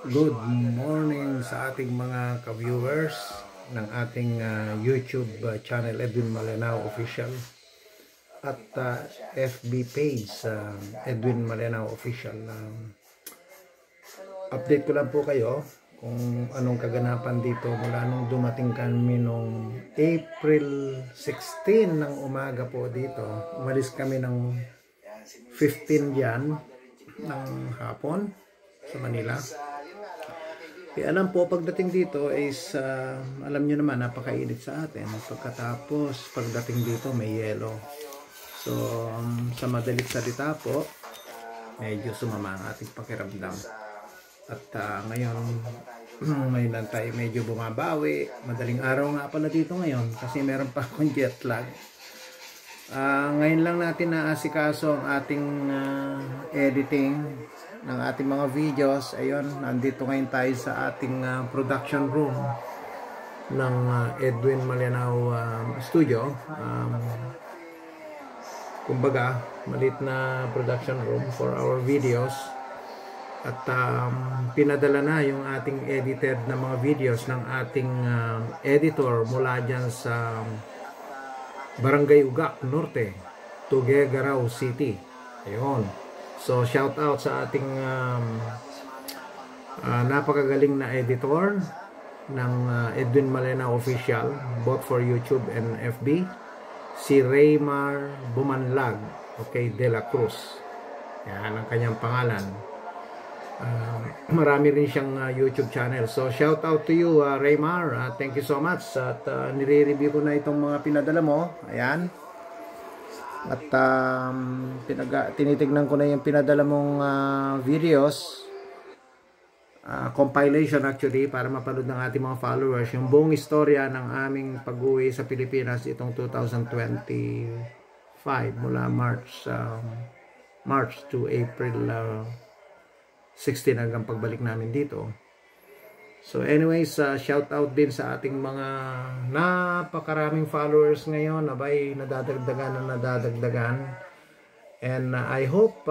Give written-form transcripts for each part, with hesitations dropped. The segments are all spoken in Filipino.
Good morning sa ating mga ka-viewers ng ating YouTube channel Edwin Malenao Official at FB page Edwin Malenao Official. Update ko lang po kayo kung anong kaganapan dito mula nung dumating kami nung April 16 ng umaga po dito. Umalis kami ng 15 yan ng hapon sa Manila. Kaya alam po, pagdating dito is alam nyo naman, napakainit sa atin. Pagkatapos pagdating dito may yelo. So sa madalit salita po, medyo sumama ang ating pakiramdam. At ngayon lang tayo medyo bumabawi. Madaling araw nga pala dito ngayon kasi meron pa akong jet lag. Ngayon lang natin naasikaso ang ating editing ng ating mga videos. Ayun, nandito ngayon tayo sa ating production room ng Edwin Malenao Studio. Kumbaga, maliit na production room for our videos. At pinadala na yung ating edited na mga videos ng ating editor mula dyan sa Barangay Ugak Norte, Tuguegarao City. Ayun. So shout out sa ating napakagaling na editor ng Edwin Malenao Official, both for YouTube and FB, si Raymar Bumanlag, okay, De La Cruz. Yan ang kanyang pangalan. Marami rin siyang YouTube channel. So shout out to you, Raymar. Thank you so much. At nire-review ko na itong mga pinadala mo. Ayan. At tinitignan ko na yung pinadala mong videos. Compilation actually, para mapanood ng ating mga followers yung buong istorya ng aming pag-uwi sa Pilipinas itong 2025 mula March to April 16 hanggang pagbalik namin dito. So anyways, shout out din sa ating mga napakaraming followers ngayon. Abay, nadadagdagan. And I hope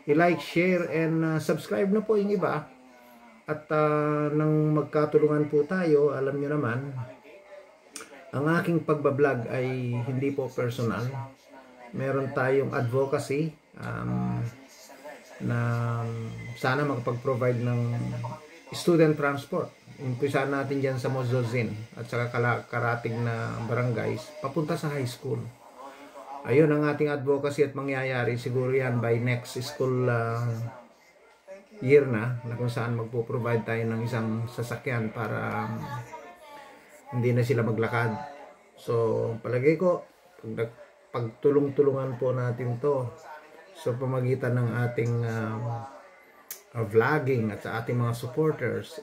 i-like, share, and subscribe na po yung iba. At nang magkatulungan po tayo, alam nyo naman, ang aking pagbablog ay hindi po personal. Meron tayong advocacy na sana makapag-provide ng student transport. Umpisa natin dyan sa Mozozin at saka karating na barangays papunta sa high school. Ayun ang ating advocacy at mangyayari siguro yan by next school year na kung saan magpo-provide tayo ng isang sasakyan para hindi na sila maglakad. So palagay ko pagtulong-tulungan po natin to sa pamagitan ng ating vlogging at sa ating mga supporters,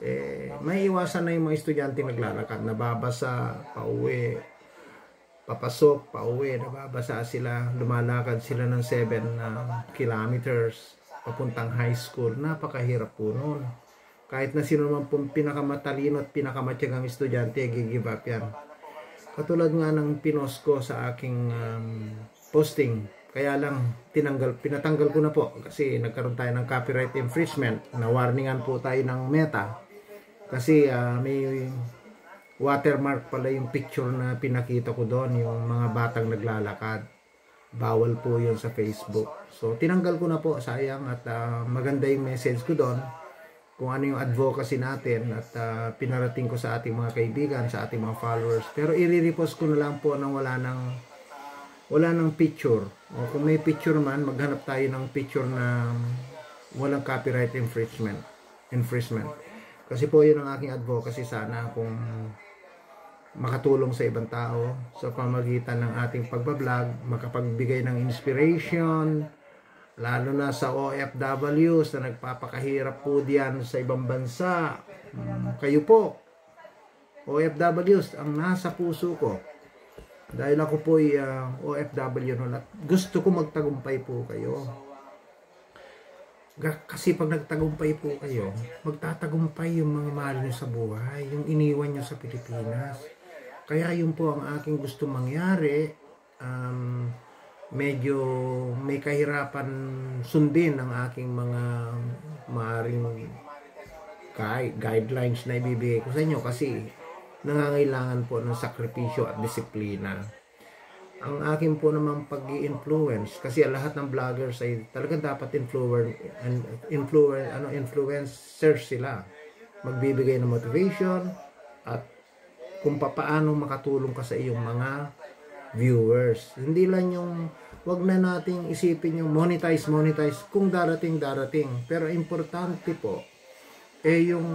may iwasan na yung mga estudyante naglalakad, nababasa, pauwi, papasok, pauwi, nababasa sila, lumalakad sila ng 7 kilometers papuntang high school. Napakahirap po nun. Kahit na sino naman pong pinakamatalino at pinakamatyagang estudyante, gigive up yan. Katulad nga ng pinost ko sa aking posting. Kaya lang pinatanggal ko na po kasi nagkaroon tayo ng copyright infringement. Na-warningan po tayo ng Meta kasi may watermark pala yung picture na pinakita ko doon, yung mga batang naglalakad. Bawal po yun sa Facebook. So tinanggal ko na po, sayang, at maganda yung message ko doon kung ano yung advocacy natin at pinarating ko sa ating mga kaibigan, sa ating mga followers. Pero i-repost ko na lang po nang wala ng picture. O kung may picture man, maghanap tayo ng picture na walang copyright infringement. Kasi po yun ang aking advocacy, sana kung makatulong sa ibang tao sa pamagitan ng ating pagbablog, makapagbigay ng inspiration, lalo na sa OFWs na nagpapakahirap po diyan sa ibang bansa. Kayo po, OFWs, ang nasa puso ko. Dahil ako po ay OFW noon at gusto ko magtagumpay po kayo. Kasi pag nagtagumpay po kayo, magtatagumpay yung mga mahal nyo sa buhay, yung iniwan nyo sa Pilipinas. Kaya yun po ang aking gusto mangyari. Medyo may kahirapan sundin ng aking mga maaring guidelines na ibibigay ko sa inyo kasi nangangailangan po ng sakripisyo at disiplina. Ang akin po naman pag-i-influence, kasi lahat ng vloggers ay talagang dapat influencer sila. Magbibigay ng motivation at kung paano makatulong ka sa iyong mga viewers. Hindi lang yung, wag na nating isipin yung monetize kung darating. Pero importante po yung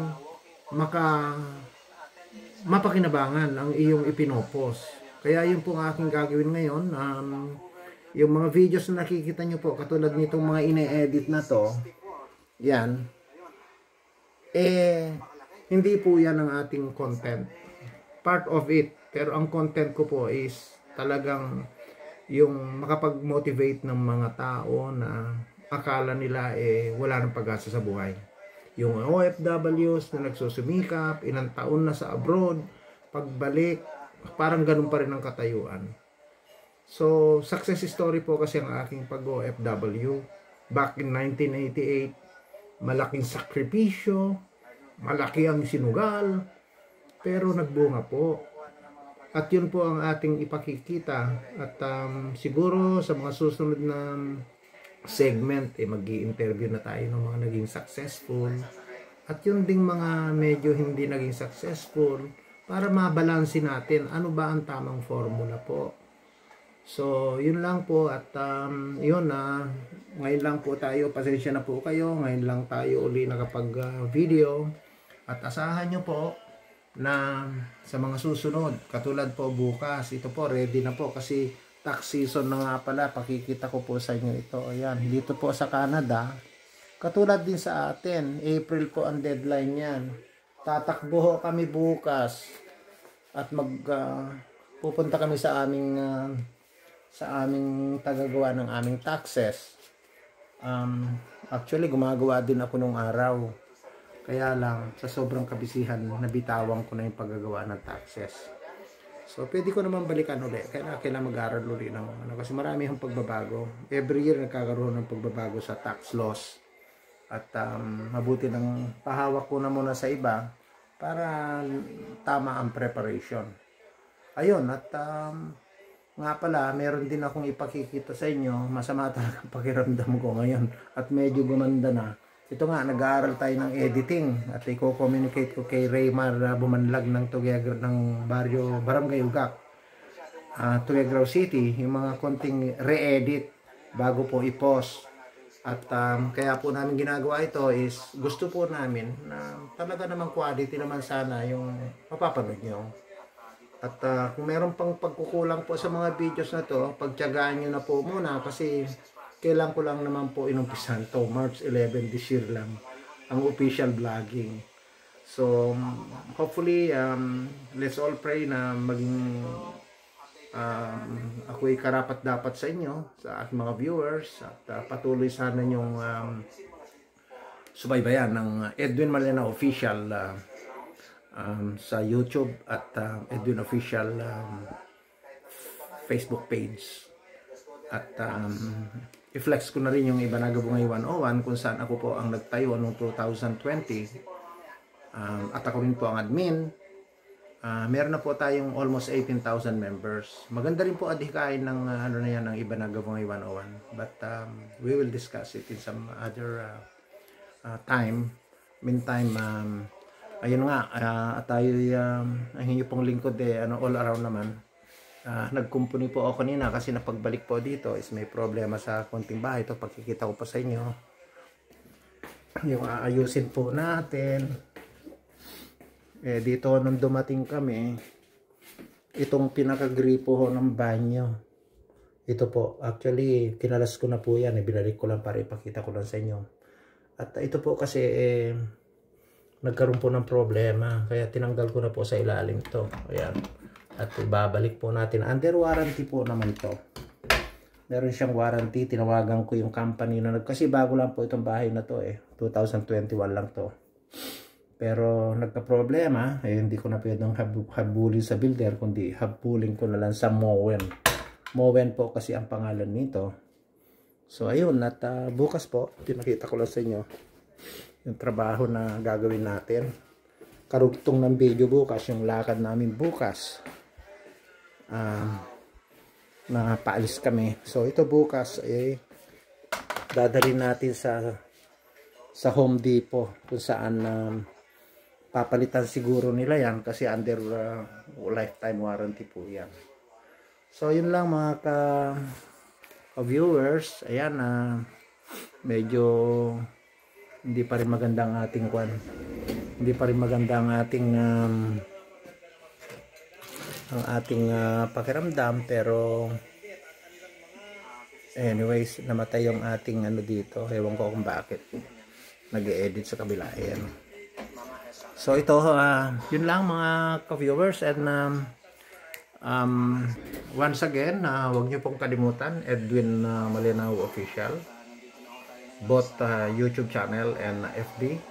mapakinabangan ang iyong ipinopost. Kaya yun po ang aking gagawin ngayon. Yung mga videos na nakikita nyo po, katulad nitong mga ine-edit na to, yan, hindi po yan ang ating content. Part of it. Pero ang content ko po is talagang yung makapag-motivate ng mga tao na akala nila wala ng pag-asa sa buhay. Yung OFWs na nagsusumikap, ilang taon na sa abroad, pagbalik, parang ganun pa rin ang katayuan. So, success story po kasi ang aking pag-OFW. Back in 1988, malaking sakripisyo, malaki ang sinugal, pero nagbunga po. At yun po ang ating ipakikita. At siguro sa mga susunod na segment, mag-i-interview na tayo ng mga naging successful. At yun ding mga medyo hindi naging successful, para mabalansin natin ano ba ang tamang formula po. So, yun lang po. At yun ngayon lang po tayo, pasensya na po kayo, ngayon lang tayo uli nakapag-video. At asahan nyo po na sa mga susunod, katulad po bukas, ito po ready na po kasi tax season na nga pala. Pakikita ko po sa inyo ito. Ayan, dito po sa Canada, katulad din sa atin, April po ang deadline yan. Tatakbo kami bukas at pupunta kami sa aming tagagawa ng aming taxes. Actually gumagawa din ako nung araw, kaya lang sa sobrang kabisihan nabitawan ko na yung paggagawa ng taxes. So pwede ko naman balikan ulit, kailangan mag-aral ulit ng kasi marami ang pagbabago. Every year nagkakaroon ng pagbabago sa tax laws. At mabuti nang pahawak ko na muna sa iba para tama ang preparation. Ayun, at nga pala, meron din akong ipakikita sa inyo. Masama talaga ang pakiramdam ko ngayon at medyo gumanda na. Ito nga, nag-aaral tayo ng editing at i-communicate ko kay Raymar Bumanlag ng Tuguegarao ng Barangay Ugak, Tuguegarao City, yung mga konting re-edit bago po i-post. At kaya po namin ginagawa ito is gusto po namin na talaga namang quality naman sana yung mapapanood nyo. At kung meron pang pagkukulang po sa mga videos na to, pagtiyagaan nyo na po muna kasi kailan ko lang naman po inumpisan to. March 11 this year lang ang official vlogging. So hopefully let's all pray na maging ako'y karapat dapat sa inyo, sa aking mga viewers, at patuloy sana yung subaybayan ng Edwin Malena Official sa YouTube at Edwin Official Facebook page. At i-flex ko na rin yung Ibanaga Bungay 101 kung saan ako po ang nagtayo noong 2020 at ako rin po ang admin. Meron na po tayong almost 18,000 members. Maganda rin po adhikain ng ng Ibanaga Bungay 101. But we will discuss it in some other time. Meantime, ayun nga, tayo ang inyo pong lingkod all around naman. Nagkumpuni po ako kanina kasi napagbalik po dito is may problema sa konting bahay. Ito pagkikita ko pa sa inyo. Yung aayusin po natin. Dito nung dumating kami, itong pinakagripo ho ng banyo, ito po, actually kinalas ko na po yan, binalik ko lang para ipakita ko lang sa inyo. At ito po kasi nagkaroon po ng problema, kaya tinanggal ko na po sa ilalim to. Ayan. At ibabalik po natin, under warranty po naman to. Meron siyang warranty, tinawagan ko yung company na kasi bago lang po itong bahay na to 2021 lang to. Pero nagka-problema, hindi ko na pwedeng habulin sa builder, kundi habulin ko na lang sa Mowen. Mowen po kasi ang pangalan nito. So ayun, at bukas po, pinakita ko lang sa inyo. yung trabaho na gagawin natin. Karugtong ng video bukas, yung lakad namin bukas. Na paalis kami. So ito bukas dadalhin natin sa Home Depot kung saan papalitan siguro nila yan kasi under lifetime warranty po yan. So yun lang mga ka-viewers. Ayan, medyo hindi pa rin maganda ang ating hindi pa rin maganda ang ating pakiramdam, pero anyways, namatay yung ating dito. Ewan ko kung bakit nag-e-edit sa kabila. Ayan. So ito, yun lang mga ka-viewers, and once again, huwag nyo pong kalimutan, Edwin Malinao Official, both YouTube channel and FB.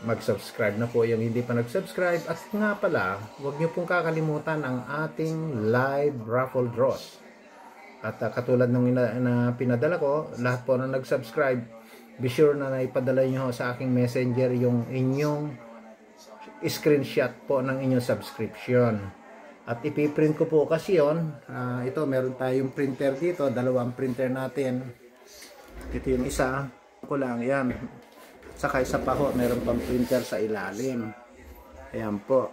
Mag-subscribe na po yung hindi pa nag-subscribe. At nga pala, huwag nyo pong kakalimutan ang ating live raffle draws. At katulad nung na pinadala ko, lahat po na nag-subscribe, be sure na naipadala nyo sa aking messenger yung inyong screenshot po ng inyong subscription. At ipiprint ko po kasi yun. Ito, meron tayong printer dito. Dalawang printer natin. Ito yung isa. Ko lang, yan. Saka isa pa ho, meron pang printer sa ilalim. Ayan po.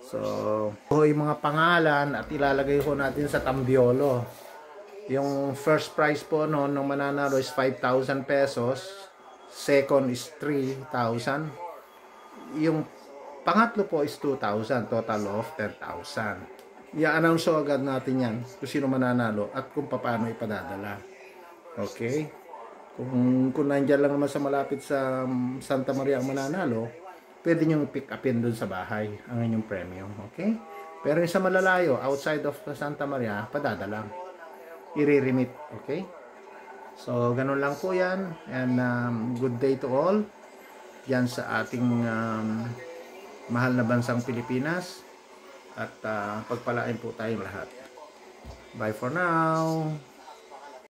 So, yung mga pangalan at ilalagay ko natin sa tambiolo. Yung first prize po noon nung mananalo is 5,000 pesos. Second is 3,000. Yung pangatlo po is 2,000. Total of 10,000. I-announce agad natin yan kung sino mananalo at kung paano ipadadala. Okay? Kung nandiyan lang naman sa malapit sa Santa Maria ang mananalo, pwede nyo pick upin dun sa bahay ang inyong premium. Okay? Pero sa malalayo, outside of Santa Maria, padadala. I-remit. Okay? So, ganun lang po yan. And good day to all. Yan sa ating mahal na bansang Pilipinas. At pagpalain po tayong lahat. Bye for now.